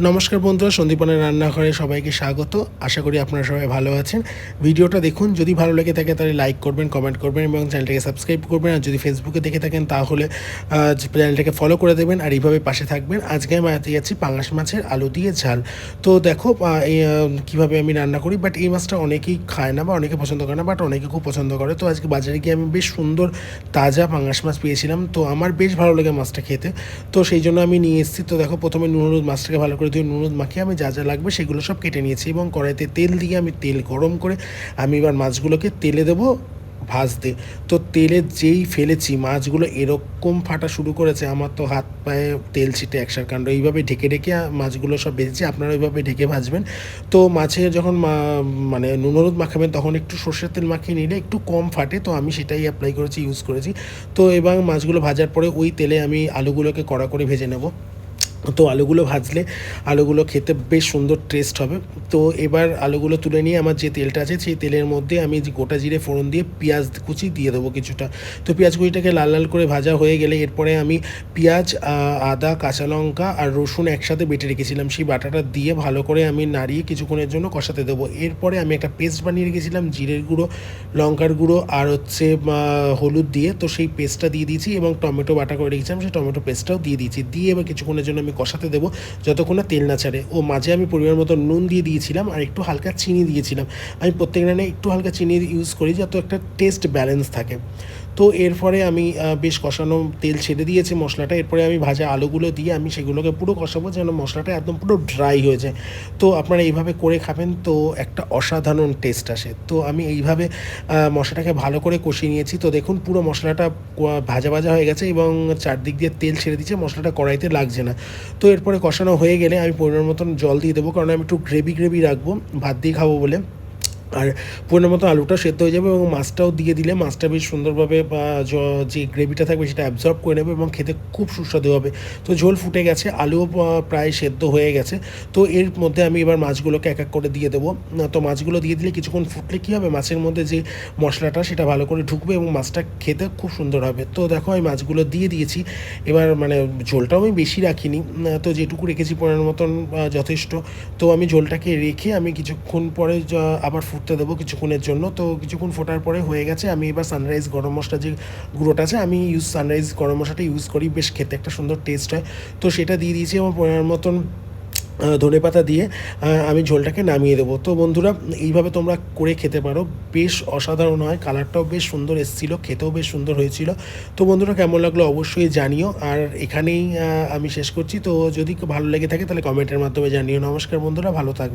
নমস্কার বন্ধুরা, সন্দীপনের রান্নাঘরে সবাইকে স্বাগত। আশা করি আপনারা সবাই ভালো আছেন। ভিডিওটা দেখুন, যদি ভালো লেগে থাকে তাহলে লাইক করবেন, কমেন্ট করবেন এবং চ্যানেলটাকে সাবস্ক্রাইব করবেন। আর যদি ফেসবুকে দেখে থাকেন তাহলে চ্যানেলটাকে ফলো করে দেবেন আর এইভাবে পাশে থাকবেন। আজকে আমি আনতে যাচ্ছি পাঙাশ মাছের আলু দিয়ে ঝাল। তো দেখো কীভাবে আমি রান্না করি। বাট এই মাছটা অনেকেই খায় না বা অনেকে পছন্দ করে না, বাট অনেকে খুব পছন্দ করে। তো আজকে বাজারে গিয়ে আমি বেশ সুন্দর তাজা পাঙাশ মাছ পেয়েছিলাম। তো আমার বেশ ভালো লাগে মাছটা খেতে, তো সেই জন্য আমি নিয়ে এসেছি। তো দেখো, প্রথমে নুন হলুদ মাছটাকে ভালো করে দিয়ে নুন হলুদ মাখিয়ে আমি যা যা লাগবে সেগুলো সব কেটে নিয়েছি এবং কড়াইতে তেল দিয়ে আমি তেল গরম করে আমি এবার মাছগুলোকে তেলে দেবো ভাজতে। তো তেলে যেই ফেলেছি মাছগুলো এরকম ফাটা শুরু করেছে, আমার তো হাত পায়ে তেল ছিটে একসার কাণ্ড। এইভাবে ঢেকে ঢেকে মাছগুলো সব ভেজেছি, আপনারা ওইভাবে ঢেকে ভাজবেন। তো মাছে যখন মানে নুন হলুদ মাখাবেন তখন একটু সর্ষের তেল মাখিয়ে নিলে একটু কম ফাটে, তো আমি সেটাই অ্যাপ্লাই করেছি, ইউজ করেছি। তো এবার মাছগুলো ভাজার পরে ওই তেলে আমি আলুগুলোকে কড়া করে ভেজে নেব। তো আলুগুলো ভাজলে আলুগুলো খেতে বেশ সুন্দর টেস্ট হবে। তো এবার আলুগুলো তুলে নিয়ে আমার যে তেলটা আছে সেই তেলের মধ্যে আমি যে গোটা জিরে ফোড়ন দিয়ে পেঁয়াজ কুচি দিয়ে দেবো কিছুটা। তো পেঁয়াজ কুচিটাকে লাল লাল করে ভাজা হয়ে গেলে এরপরে আমি পেঁয়াজ, আদা, কাঁচা লঙ্কা আর রসুন একসাথে বেটে রেখেছিলাম, সেই বাটাটা দিয়ে ভালো করে আমি নাড়িয়ে কিছুক্ষণের জন্য কষাতে দেবো। এরপরে আমি একটা পেস্ট বানিয়ে রেখেছিলাম জিরের গুঁড়ো, লঙ্কার গুঁড়ো আর হলুদ দিয়ে। তো সেই পেস্টটা দিয়ে দিয়েছি এবং টমেটো বাটা করে রেখেছিলাম, সেই টমেটো পেস্টটাও দিয়ে দিয়েছি। দিয়ে এবার কিছুক্ষণের জন্য আমি কষাতে দেবো যতক্ষণ না তেল না ছাড়ে। ও মাঝে আমি পরিমাণ মতো নুন দিয়ে দিয়েছিলাম আর একটু হালকা চিনি দিয়েছিলাম। আমি প্রত্যেক রান্নে একটু হালকা চিনি ইউজ করি যাতে একটা টেস্ট ব্যালেন্স থাকে। তো এরপরে আমি বেশ কষানো তেল ছেড়ে দিয়েছি মশলাটা। এরপরে আমি ভাজা আলুগুলো দিয়ে আমি সেগুলোকে পুরো কষাবো যেন মশলাটা একদম পুরো ড্রাই হয়ে যায়। তো আপনারা এইভাবে করে খাবেন তো একটা অসাধারণ টেস্ট আসে। তো আমি এইভাবে মশলাটাকে ভালো করে কষিয়ে নিয়েছি। তো দেখুন, পুরো মশলাটা ভাজা ভাজা হয়ে গেছে এবং চারদিক দিয়ে তেল ছেড়ে দিচ্ছে, মশলাটা কড়াইতে লাগছে না। তো এরপরে কষানো হয়ে গেলে আমি পরিমাণ মতন জল দিয়ে দেবো, কারণ আমি একটু গ্রেভি গ্রেভি রাখবো, ভাত দিয়ে খাবো বলে। আর পরিমাণ মতো আলুটা সেদ্ধ হয়ে যাবে এবং মাছটাও দিয়ে দিলে মাছটা বেশ সুন্দরভাবে যে গ্রেভিটা থাকবে সেটা অ্যাবজর্ব করে নেবে এবং খেতে খুব সুস্বাদু হবে। তো ঝোল ফুটে গেছে, আলুও প্রায় সেদ্ধ হয়ে গেছে। তো এর মধ্যে আমি এবার মাছগুলোকে এক এক করে দিয়ে দেবো। তো মাছগুলো দিয়ে দিলে কিছুক্ষণ ফুটলে কী হবে, মাছের মধ্যে যে মশলাটা সেটা ভালো করে ঢুকবে এবং মাছটা খেতে খুব সুন্দর হবে। তো দেখো, আমি মাছগুলো দিয়ে দিয়েছি। এবার মানে ঝোলটাও আমি বেশি রাখিনি, তো যেটুকু রেখেছি পরিমাণ মতন যথেষ্ট। তো আমি ঝোলটাকে রেখে আমি কিছুক্ষণ পরে আবার ফুটতে দেবো কিছুক্ষণের জন্য। তো কিছুক্ষণ ফোটার পরে হয়ে গেছে। আমি এবার সানরাইজ গরম মশলা যে গুঁড়োটা আছে, আমি সানরাইজ গরম মশলাটা ইউজ করি, বেশ খেতে একটা সুন্দর টেস্ট হয়। তো সেটা দিয়ে দিয়েছি এবং পরিমাণ মতন ধনেপাতা দিয়ে আমি ঝোলটাকে নামিয়ে দেবো। তো বন্ধুরা, এইভাবে তোমরা করে খেতে পারো, বেশ অসাধারণ হয়। কালারটাও বেশ সুন্দর এসেছিলো, খেতেও বেশ সুন্দর হয়েছিল। তো বন্ধুরা, কেমন লাগলো অবশ্যই জানিও। আর এখানেই আমি শেষ করছি। তো যদি ভালো লেগে থাকে তাহলে কমেন্টের মাধ্যমে জানিও। নমস্কার বন্ধুরা, ভালো থাকবে।